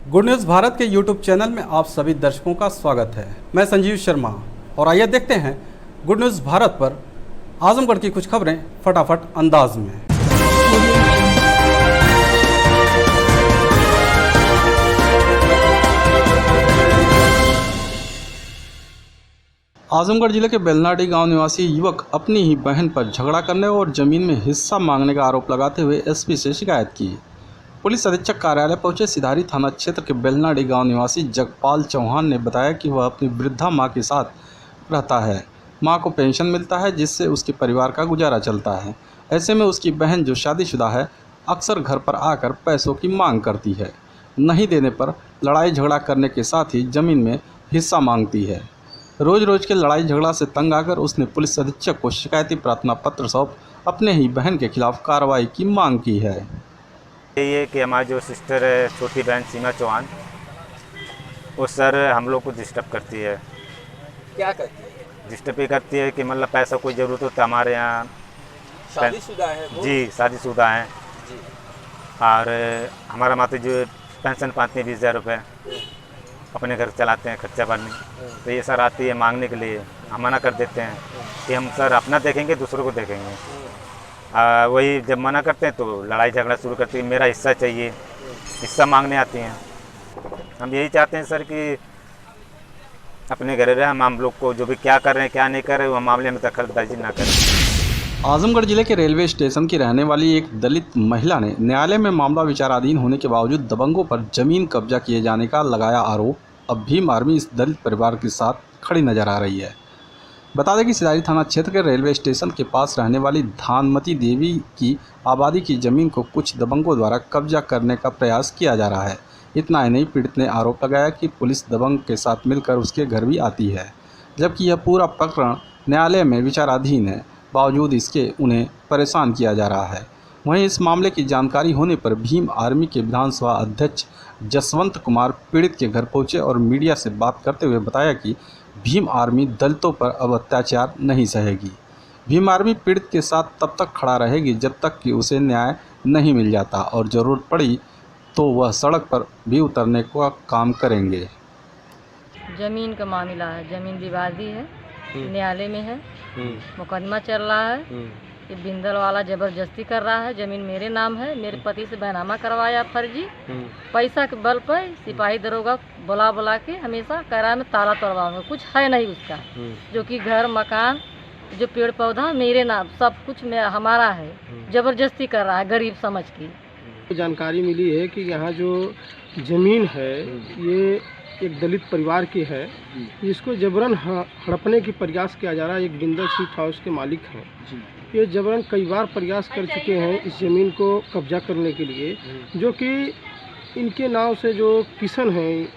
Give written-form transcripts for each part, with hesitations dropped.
Good news Bharat के YouTube channel में आप सभी दर्शकों का स्वागत है। मैं संजीव शर्मा और आइए देखते हैं गुड न्यूज़ भारत पर आजमगढ़ की कुछ खबरें फटाफट अंदाज में। आजमगढ़ जिले के बेलनाडी गांव निवासी युवक अपनी ही बहन पर झगड़ा करने और जमीन में हिस्सा मांगने का आरोप लगाते हुए एसपी से शिकायत की। पुलिस अधीक्षक कार्यालय पहुंचे सिधारी थाना क्षेत्र के बेलनाडी गांव निवासी जगपाल चौहान ने बताया कि वह अपनी वृद्धा मां के साथ रहता है। मां को पेंशन मिलता है जिससे उसके परिवार का गुजारा चलता है। ऐसे में उसकी बहन जो शादीशुदा है अक्सर घर पर आकर पैसों की मांग करती है। नहीं देने पर लड़ाई झगड़ा करने के साथ ही जमीन में हिस्सा मांगती है। रोज रोज के लड़ाई झगड़ा से तंग आकर उसने पुलिस अधीक्षक को शिकायती प्रार्थना पत्र सौंप अपने ही बहन के खिलाफ कार्रवाई की मांग की है। ये कि हमारी जो सिस्टर है, छोटी बहन सीमा चौहान, वो सर हम लोग को डिस्टर्ब करती है। क्या करती है? डिस्टर्ब ये करती है कि मतलब पैसा कोई ज़रूरत होता है हमारे यहाँ। शादीशुदा है वो? जी शादीशुदा हैं जी। और हमारा माता जो पेंशन पाते हैं 20,000 रुपये, अपने घर चलाते हैं खर्चा पानी। तो ये सर आती है मांगने के लिए, हम मना कर देते हैं कि हम सर अपना देखेंगे दूसरों को देखेंगे। वही जब मना करते हैं तो लड़ाई झगड़ा शुरू करती है, मेरा हिस्सा चाहिए, हिस्सा मांगने आती हैं। हम यही चाहते हैं सर कि अपने घर रहे, हम लोग को जो भी क्या कर रहे हैं क्या नहीं कर रहे हैं वो मामले में दखलंदाजी ना करें। आजमगढ़ जिले के रेलवे स्टेशन की रहने वाली एक दलित महिला ने न्यायालय में मामला विचाराधीन होने के बावजूद दबंगों पर जमीन कब्जा किए जाने का लगाया आरोप। अब भीम आर्मी इस दलित परिवार के साथ खड़ी नजर आ रही है। बता दें कि सिधारी थाना क्षेत्र के रेलवे स्टेशन के पास रहने वाली धानमती देवी की आबादी की जमीन को कुछ दबंगों द्वारा कब्जा करने का प्रयास किया जा रहा है। इतना ही नहीं, पीड़ित ने आरोप लगाया कि पुलिस दबंग के साथ मिलकर उसके घर भी आती है, जबकि यह पूरा प्रकरण न्यायालय में विचाराधीन है। बावजूद इसके उन्हें परेशान किया जा रहा है। वहीं इस मामले की जानकारी होने पर भीम आर्मी के विधानसभा अध्यक्ष जसवंत कुमार पीड़ित के घर पहुंचे और मीडिया से बात करते हुए बताया कि भीम आर्मी दलितों पर अब अत्याचार नहीं सहेगी। भीम आर्मी पीड़ित के साथ तब तक खड़ा रहेगी जब तक कि उसे न्याय नहीं मिल जाता और ज़रूरत पड़ी तो वह सड़क पर भी उतरने का काम करेंगे। जमीन का मामला है, जमीन विवादी है, न्यायालय में है, मुकदमा चल रहा है। ये बिंदल वाला जबरदस्ती कर रहा है, जमीन मेरे नाम है, मेरे पति से बैनामा करवाया फर्जी, पैसा के बल पर सिपाही दरोगा बुला बुला के हमेशा कह रहा है मैं ताला तोड़वाऊंगा। कुछ है नहीं उसका, जो कि घर मकान जो पेड़ पौधा मेरे नाम सब कुछ हमारा है। जबरदस्ती कर रहा है गरीब समझ के। जानकारी मिली है कि यहाँ जो ज़मीन है ये एक दलित परिवार की है, जिसको जबरन हड़पने की प्रयास किया जा रहा है। एक बिंदल स्वीट हाउस के मालिक हैं, ये जबरन कई बार प्रयास कर चुके हैं इस ज़मीन को कब्जा करने के लिए, जो कि इनके नाम से जो किशन हैं,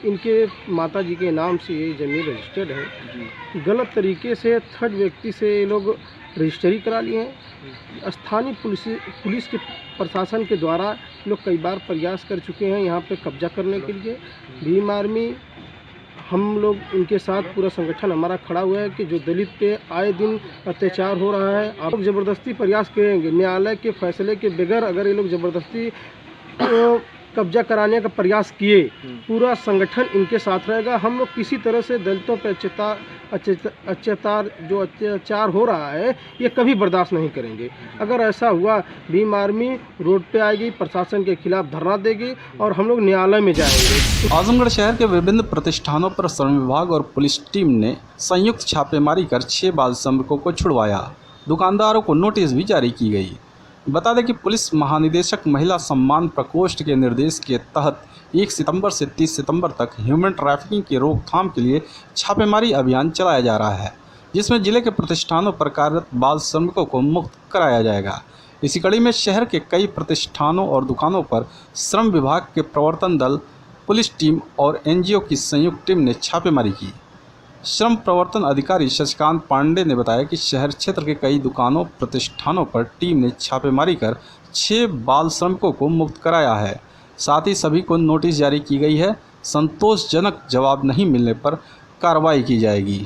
इनके माताजी के नाम से ये ज़मीन रजिस्टर्ड है। गलत तरीके से थर्ड व्यक्ति से ये लोग रजिस्ट्री करा लिए हैं। स्थानीय पुलिस के प्रशासन के द्वारा लोग कई बार प्रयास कर चुके हैं यहाँ पे कब्जा करने के लिए। भीम आर्मी हम लोग इनके साथ पूरा संगठन हमारा खड़ा हुआ है कि जो दलित पे आए दिन अत्याचार हो रहा है, आप लोग ज़बरदस्ती प्रयास करेंगे न्यायालय के फैसले के बगैर, अगर ये लोग ज़बरदस्ती कब्जा कराने का प्रयास किए, पूरा संगठन इनके साथ रहेगा। हम लोग किसी तरह से दलितों पर अत्याचार हो रहा है ये कभी बर्दाश्त नहीं करेंगे। अगर ऐसा हुआ भीम आर्मी रोड पे आएगी, प्रशासन के खिलाफ धरना देगी और हम लोग न्यायालय में जाएंगे। आजमगढ़ शहर के विभिन्न प्रतिष्ठानों पर श्रम विभाग और पुलिस टीम ने संयुक्त छापेमारी कर 6 बाल श्रमिकों को छुड़वाया। दुकानदारों को नोटिस भी जारी की गई। बता दें कि पुलिस महानिदेशक महिला सम्मान प्रकोष्ठ के निर्देश के तहत 1 सितंबर से 30 सितंबर तक ह्यूमन ट्रैफिकिंग की रोकथाम के लिए छापेमारी अभियान चलाया जा रहा है, जिसमें जिले के प्रतिष्ठानों पर कार्यरत बाल श्रमिकों को मुक्त कराया जाएगा। इसी कड़ी में शहर के कई प्रतिष्ठानों और दुकानों पर श्रम विभाग के प्रवर्तन दल, पुलिस टीम और एनजीओ की संयुक्त टीम ने छापेमारी की। श्रम प्रवर्तन अधिकारी शशिकांत पांडे ने बताया कि शहर क्षेत्र के कई दुकानों प्रतिष्ठानों पर टीम ने छापेमारी कर 6 बाल श्रमिकों को मुक्त कराया है। साथ ही सभी को नोटिस जारी की गई है। संतोषजनक जवाब नहीं मिलने पर कार्रवाई की जाएगी।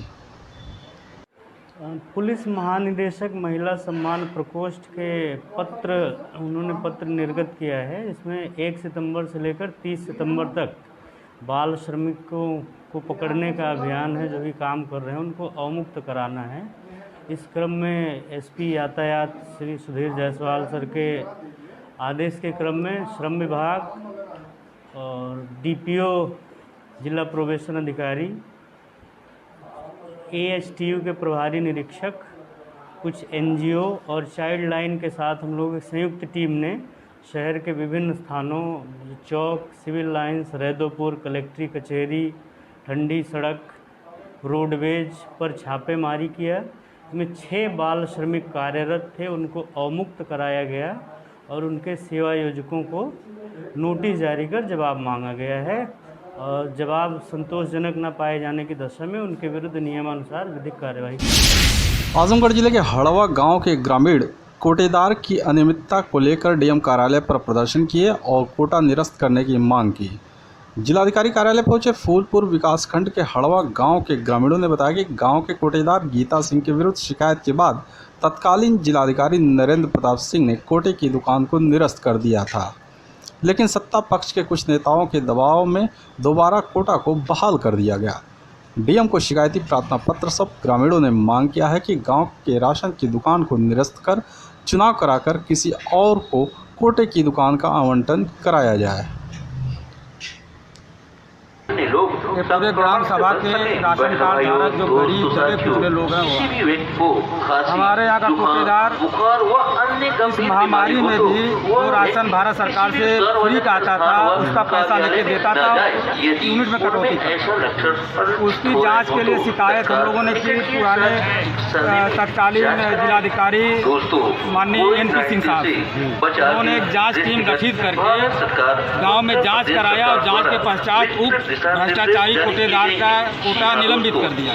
पुलिस महानिदेशक महिला सम्मान प्रकोष्ठ के उन्होंने पत्र निर्गत किया है। इसमें 1 सितंबर से लेकर 30 सितंबर तक बाल श्रमिकों को पकड़ने का अभियान है। जो भी काम कर रहे हैं उनको अवमुक्त कराना है। इस क्रम में एसपी यातायात श्री सुधीर जायसवाल सर के आदेश के क्रम में श्रम विभाग और डीपीओ जिला प्रोबेशन अधिकारी, एएसटीयू के प्रभारी निरीक्षक, कुछ एनजीओ और चाइल्ड लाइन के साथ हम लोग संयुक्त टीम ने शहर के विभिन्न स्थानों चौक, सिविल लाइंस, रैदोपुर, कलेक्ट्री कचहरी, ठंडी सड़क, रोडवेज पर छापेमारी किया। इसमें 6 बाल श्रमिक कार्यरत थे, उनको अवमुक्त कराया गया और उनके सेवा योजकों को नोटिस जारी कर जवाब मांगा गया है। और जवाब संतोषजनक न पाए जाने की दशा में उनके विरुद्ध नियमानुसार विधिक कार्यवाही की। आजमगढ़ जिले के हड़वा गांव के ग्रामीण कोटेदार की अनियमितता को लेकर डीएम कार्यालय पर प्रदर्शन किए और कोटा निरस्त करने की मांग की। जिलाधिकारी कार्यालय पहुंचे फूलपुर विकासखंड के हड़वा गांव के ग्रामीणों ने बताया कि गांव के कोटेदार गीता सिंह के विरुद्ध शिकायत के बाद तत्कालीन जिलाधिकारी नरेंद्र प्रताप सिंह ने कोटे की दुकान को निरस्त कर दिया था, लेकिन सत्ता पक्ष के कुछ नेताओं के दबाव में दोबारा कोटा को बहाल कर दिया गया। डीएम को शिकायती प्रार्थना पत्र सब ग्रामीणों ने मांग किया है कि गांव के राशन की दुकान को निरस्त कर चुनाव कराकर किसी और को कोटे की दुकान का आवंटन कराया जाए। ये पूरे ग्राम सभा के राशन कार्ड धारक जो गरीब दबे पिछड़े लोग हैं वो हमारे यहाँ का कोटेदार इस महामारी में भी जो राशन भारत सरकार से फ्री का आता था उसका पैसा लेके देता था, यूनिट में कटौती था। उसकी जांच के लिए शिकायत हम लोगों ने की पुराने तत्कालीन जिलाधिकारी माननीय एनपी सिंह साहब से। उन्होंने एक जाँच टीम गठित करके गाँव में जाँच कराया और जाँच के पश्चात उक्त भ्रष्टाचारी कोटेदार का कोटा निलंबित कर दिया।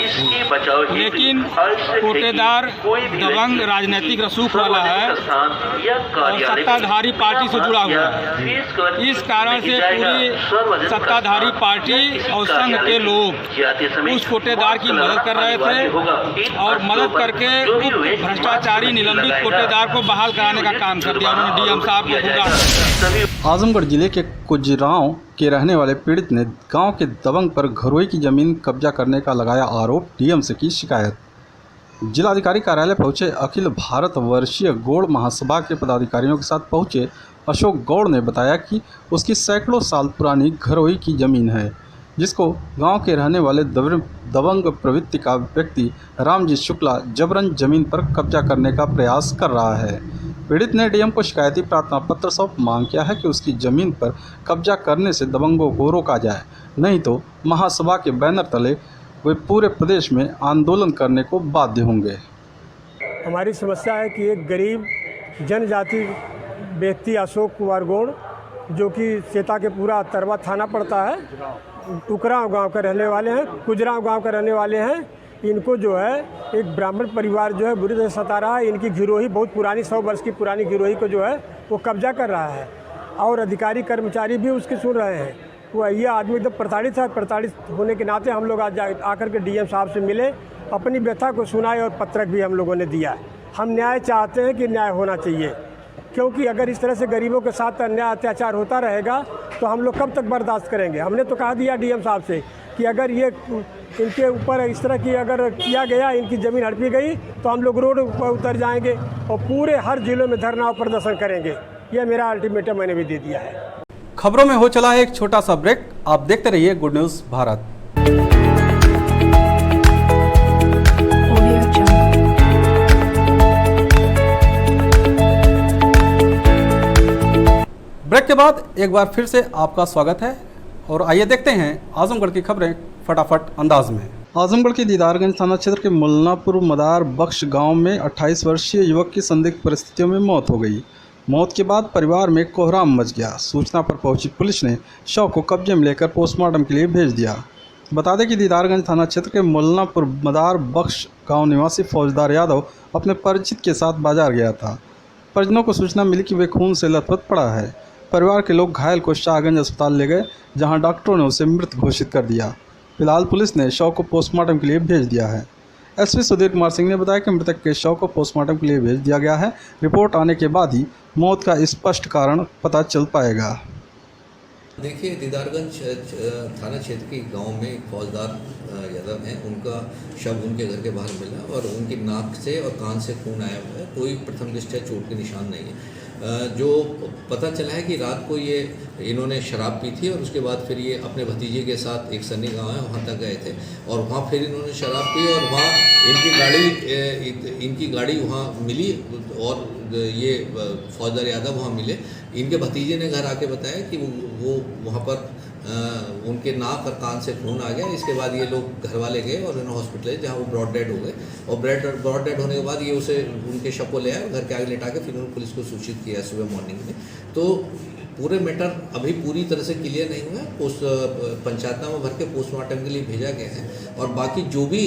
लेकिन कोटेदार दबंग राजनीतिक रसूख वाला है और सत्ताधारी पार्टी से जुड़ा हुआ है। इस कारण से पूरी सत्ताधारी पार्टी और संघ के लोग उस कोटेदार की मदद कर रहे थे और मदद करके भ्रष्टाचारी निलंबित कोटेदार को बहाल कराने का काम कर दिया उन्होंने डीएम साहब को पूरा। आजमगढ़ जिले के कुजरांव के रहने वाले पीड़ित ने गांव के दबंग पर घरोई की जमीन कब्जा करने का लगाया आरोप, डीएम से की शिकायत। जिलाधिकारी कार्यालय पहुंचे अखिल भारत वर्षीय गौड़ महासभा के पदाधिकारियों के साथ पहुंचे अशोक गौड़ ने बताया कि उसकी सैकड़ों साल पुरानी घरोई की जमीन है, जिसको गांव के रहने वाले दबंग प्रवृत्ति का व्यक्ति रामजी शुक्ला जबरन जमीन पर कब्जा करने का प्रयास कर रहा है। पीड़ित ने डीएम को शिकायती प्रार्थना पत्र सौंप मांग किया है कि उसकी ज़मीन पर कब्जा करने से दबंगों को रोका जाए, नहीं तो महासभा के बैनर तले वे पूरे प्रदेश में आंदोलन करने को बाध्य होंगे। हमारी समस्या है कि एक गरीब जनजाति व्यक्ति अशोक कुमार गौड़ जो कि सेता के पूरा तरवा थाना पड़ता है, टुकराव गांव के रहने वाले हैं, कुजराव गांव के रहने वाले हैं। इनको जो है एक ब्राह्मण परिवार जो है बुरी तरह सता रहा है। इनकी गिरोही बहुत पुरानी 100 वर्ष की पुरानी गिरोही को जो है वो कब्जा कर रहा है और अधिकारी कर्मचारी भी उसकी सुन रहे हैं। वो ये आदमी एकदम प्रताड़ित है। प्रताड़ित होने के नाते हम लोग आज आकर के डीएम साहब से मिले, अपनी व्यथा को सुनाए और पत्रक भी हम लोगों ने दिया। हम न्याय चाहते हैं कि न्याय होना चाहिए, क्योंकि अगर इस तरह से गरीबों के साथ अन्याय अत्याचार होता रहेगा तो हम लोग कब तक बर्दाश्त करेंगे। हमने तो कहा दिया डीएम साहब से कि अगर ये इनके ऊपर इस तरह की अगर किया गया, इनकी ज़मीन हड़पी गई तो हम लोग रोड पर उतर जाएंगे और पूरे हर जिलों में धरना और प्रदर्शन करेंगे। यह मेरा अल्टीमेटम मैंने भी दे दिया है। खबरों में हो चला है एक छोटा सा ब्रेक, आप देखते रहिए गुड न्यूज़ भारत। ब्रेक के बाद एक बार फिर से आपका स्वागत है और आइए देखते हैं आजमगढ़ की खबरें फटाफट अंदाज में। आजमगढ़ के दीदारगंज थाना क्षेत्र के मुल्लापुर मदार बख्श गांव में 28 वर्षीय युवक की संदिग्ध परिस्थितियों में मौत हो गई। मौत के बाद परिवार में कोहराम मच गया। सूचना पर पहुंची पुलिस ने शव को कब्जे में लेकर पोस्टमार्टम के लिए भेज दिया। बता दें कि दीदारगंज थाना क्षेत्र के मुल्लापुर मदार बख्श गाँव निवासी फौजदार यादव अपने परिचित के साथ बाजार गया था। परिजनों को सूचना मिली कि वे खून से लथपथ पड़ा है। परिवार के लोग घायल को शाहगंज अस्पताल ले गए, जहां डॉक्टरों ने उसे मृत घोषित कर दिया। फिलहाल पुलिस ने शव को पोस्टमार्टम के लिए भेज दिया है। एसपी सुधीर कुमार सिंह ने बताया कि मृतक के शव को पोस्टमार्टम के लिए भेज दिया गया है। रिपोर्ट आने के बाद ही मौत का स्पष्ट कारण पता चल पाएगा। देखिए, दीदारगंज थाना क्षेत्र के गांव में एक फौजदार यादव हैं, उनका शव उनके घर के बाहर मिला और उनकी नाक से और कान से खून आया हुआ है। कोई प्रथम दृष्टया चोट के निशान नहीं है। जो पता चला है कि रात को ये इन्होंने शराब पी थी और उसके बाद फिर ये अपने भतीजे के साथ एक सन्नी गांव है वहाँ तक गए थे और वहाँ फिर इन्होंने शराब पी और वहाँ इनकी गाड़ी वहाँ मिली और ये फौजदार यादव वहाँ मिले। इनके भतीजे ने घर आके बताया कि वो वहाँ पर उनके नाक और कान से खून आ गया। इसके बाद ये लोग घर वाले गए और उन्हें हॉस्पिटल जहाँ वो ब्रॉड डेड हो गए और ब्रॉड डेड होने के बाद ये उसे उनके शव को ले आए और घर के आगे लेटा के फिर उन्होंने पुलिस को सूचित किया सुबह मॉर्निंग में। तो पूरे मैटर अभी पूरी तरह से क्लियर नहीं हुआ है। पंचायतनामा भर के पोस्टमार्टम के लिए भेजा गया है और बाकी जो भी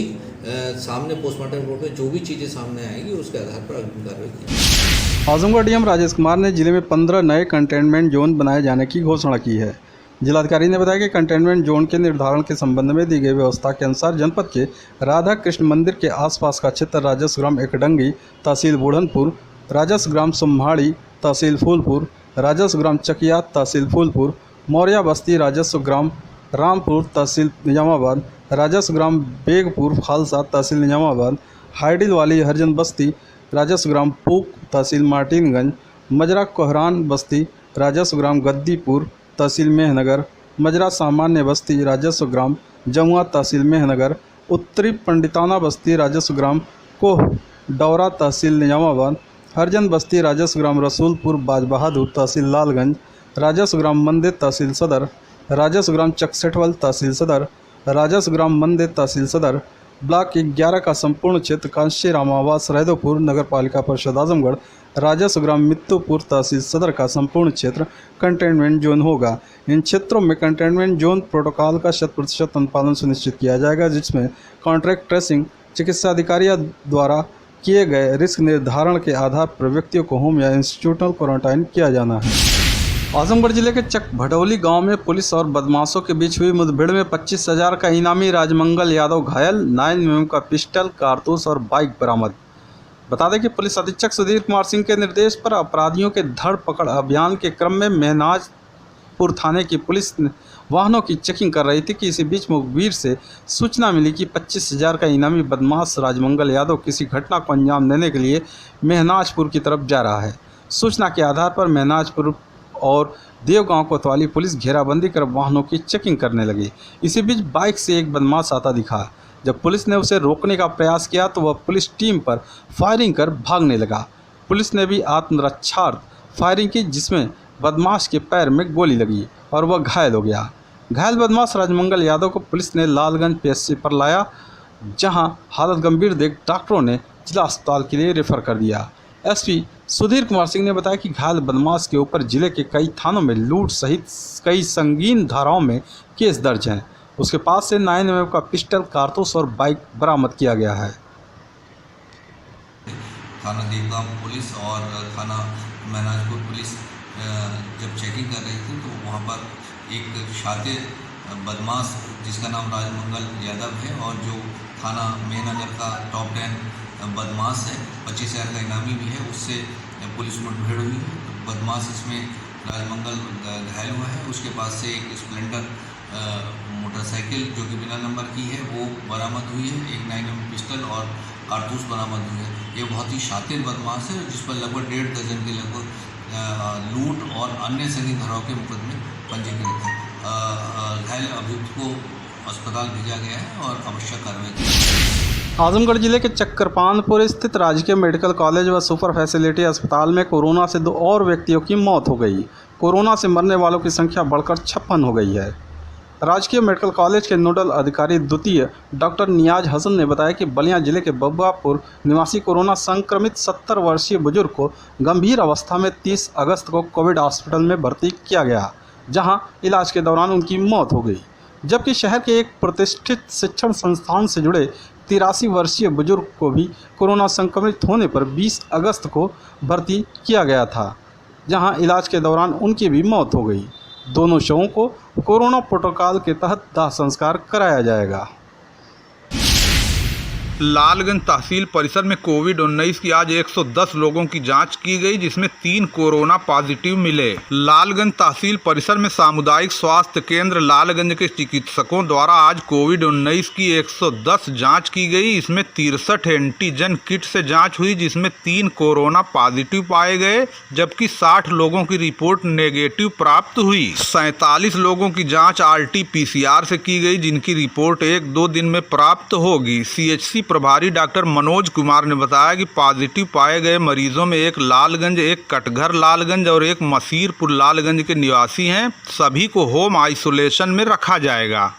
सामने पोस्टमार्टम रिपोर्ट में जो भी चीज़ें सामने आएंगी उसके आधार पर अग्रिम कार्रवाई की। आजमगढ़ डीएम राजेश कुमार ने जिले में 15 नए कंटेनमेंट जोन बनाए जाने की घोषणा की है। जिलाधिकारी ने बताया कि कंटेनमेंट जोन के निर्धारण के संबंध में दी गई व्यवस्था के अनुसार जनपद के राधा कृष्ण मंदिर के आसपास का क्षेत्र राजस्व ग्राम एकडंगी तहसील बूढ़नपुर, राजस्व ग्राम सुम्हाड़ी तहसील फूलपुर, राजस्व ग्राम चकिया तहसील फूलपुर, मौर्या बस्ती राजस्व ग्राम रामपुर तहसील निजामाबाद, राजस्व ग्राम बेगपुर खालसा तहसील निजामाबाद, हाइडिल वाली हरिजन बस्ती राजस्व ग्राम पूक तहसील मार्टिनगंज, मजरा कोहरान बस्ती राजस्व ग्राम गद्दीपुर तहसील मेहनगर, मजरा सामान्य बस्ती राजस्व ग्राम जमुआ तहसील मेहनगर, उत्तरी पंडिताना बस्ती राजस्व ग्राम कोह डौरा तहसील निजामाबाद, हरजन बस्ती राजस्व ग्राम रसूलपुर बाज बहादुर तहसील लालगंज, राजस्व ग्राम मंदिर तहसील सदर, राजस्व ग्राम चकसेठवल तहसील सदर, राजस्व ग्राम मंदिर तहसील सदर, ब्लॉक 11 का संपूर्ण क्षेत्र कांशी रामावास रैदोपुर नगर पालिका परिषद आजमगढ़, राजस्व ग्राम मित्तुपुर तहसील सदर का संपूर्ण क्षेत्र कंटेनमेंट जोन होगा। इन क्षेत्रों में कंटेनमेंट जोन प्रोटोकॉल का 100% अनुपालन सुनिश्चित किया जाएगा, जिसमें कॉन्ट्रैक्ट ट्रेसिंग चिकित्सा अधिकारियों द्वारा किए गए रिस्क निर्धारण के आधार पर व्यक्तियों को होम या इंस्टीट्यूशनल क्वारंटाइन किया जाना है। आजमगढ़ जिले के चक भटौली गांव में पुलिस और बदमाशों के बीच हुई मुठभेड़ में 25,000 का इनामी राजमंगल यादव घायल, 9mm का पिस्टल, कारतूस और बाइक बरामद। बता दें कि पुलिस अधीक्षक सुधीर कुमार सिंह के निर्देश पर अपराधियों के धर पकड़ अभियान के क्रम में मेहनाजपुर थाने की पुलिस वाहनों की चेकिंग कर रही थी कि इसी बीच मुखबिर से सूचना मिली कि 25,000 का इनामी बदमाश राजमंगल यादव किसी घटना को अंजाम देने के लिए मेहनाजपुर की तरफ जा रहा है। सूचना के आधार पर मेहनाजपुर और देवगांव कोतवाली पुलिस घेराबंदी कर वाहनों की चेकिंग करने लगी। इसी बीच बाइक से एक बदमाश आता दिखा। जब पुलिस ने उसे रोकने का प्रयास किया तो वह पुलिस टीम पर फायरिंग कर भागने लगा। पुलिस ने भी आत्मरक्षार्थ फायरिंग की, जिसमें बदमाश के पैर में गोली लगी और वह घायल हो गया। घायल बदमाश राजमंगल यादव को पुलिस ने लालगंज पीएचसी पर लाया, जहां हालत गंभीर देख डॉक्टरों ने जिला अस्पताल के लिए रेफर कर दिया। एसपी सुधीर कुमार सिंह ने बताया कि घायल बदमाश के ऊपर जिले के कई थानों में लूट सहित कई संगीन धाराओं में केस दर्ज हैं। उसके पास से 9mm का पिस्टल, कारतूस और बाइक बरामद किया गया है। थाना देवगांव पुलिस और थाना मेहनाजपुर पुलिस जब चेकिंग कर रही थी तो वहाँ पर एक शातिर बदमाश जिसका नाम राजमंगल यादव है और जो थाना मेहनगर का टॉप 10 बदमाश है, 25,000 का इनामी भी है, उससे पुलिस मुठभेड़ हुई है। तो बदमाश इसमें राजमंगल घायल हुआ है। उसके पास से एक स्प्लेंडर मोटरसाइकिल जो कि बिना नंबर की है वो बरामद हुई है। एक 9mm पिस्टल और कारतूस बरामद हुई है। ये बहुत ही शातिर बदमाश है जिस पर लगभग 1.5 दर्जन के लगभग लूट और अन्य संगीन धाराओं के मुकदमे पंजीकृत हैं। घायल अभियुक्त को अस्पताल भेजा गया है और आवश्यक कार्रवाई की जाएगी। आजमगढ़ जिले के चक्करपानपुर स्थित राजकीय मेडिकल कॉलेज व सुपर फैसिलिटी अस्पताल में कोरोना से 2 और व्यक्तियों की मौत हो गई। कोरोना से मरने वालों की संख्या बढ़कर 56 हो गई है। राजकीय मेडिकल कॉलेज के नोडल अधिकारी द्वितीय डॉक्टर नियाज हसन ने बताया कि बलिया जिले के बब्बापुर निवासी कोरोना संक्रमित 70 वर्षीय बुजुर्ग को गंभीर अवस्था में 30 अगस्त को कोविड हॉस्पिटल में भर्ती किया गया, जहां इलाज के दौरान उनकी मौत हो गई। जबकि शहर के एक प्रतिष्ठित शिक्षण संस्थान से जुड़े 83 वर्षीय बुजुर्ग को भी कोरोना संक्रमित होने पर 20 अगस्त को भर्ती किया गया था, जहां इलाज के दौरान उनकी भी मौत हो गई। दोनों शवों को कोरोना प्रोटोकॉल के तहत दाह संस्कार कराया जाएगा। लालगंज तहसील परिसर में कोविड-19 की आज 110 लोगों की जांच की गई, जिसमें 3 कोरोना पॉजिटिव मिले। लालगंज तहसील परिसर में सामुदायिक स्वास्थ्य केंद्र लालगंज के चिकित्सकों द्वारा आज कोविड-19 की 110 जांच की गई। इसमें 63 एंटीजन किट से जांच हुई, जिसमें 3 कोरोना पॉजिटिव पाए गए, जबकि 60 लोगों की रिपोर्ट नेगेटिव प्राप्त हुई। 47 लोगों की जाँच RT-PCR से की गई, जिनकी रिपोर्ट 1-2 दिन में प्राप्त होगी। CHC प्रभारी डॉक्टर मनोज कुमार ने बताया कि पॉजिटिव पाए गए मरीजों में एक लालगंज, एक कटघर लालगंज और एक मसीरपुर लालगंज के निवासी हैं। सभी को होम आइसोलेशन में रखा जाएगा।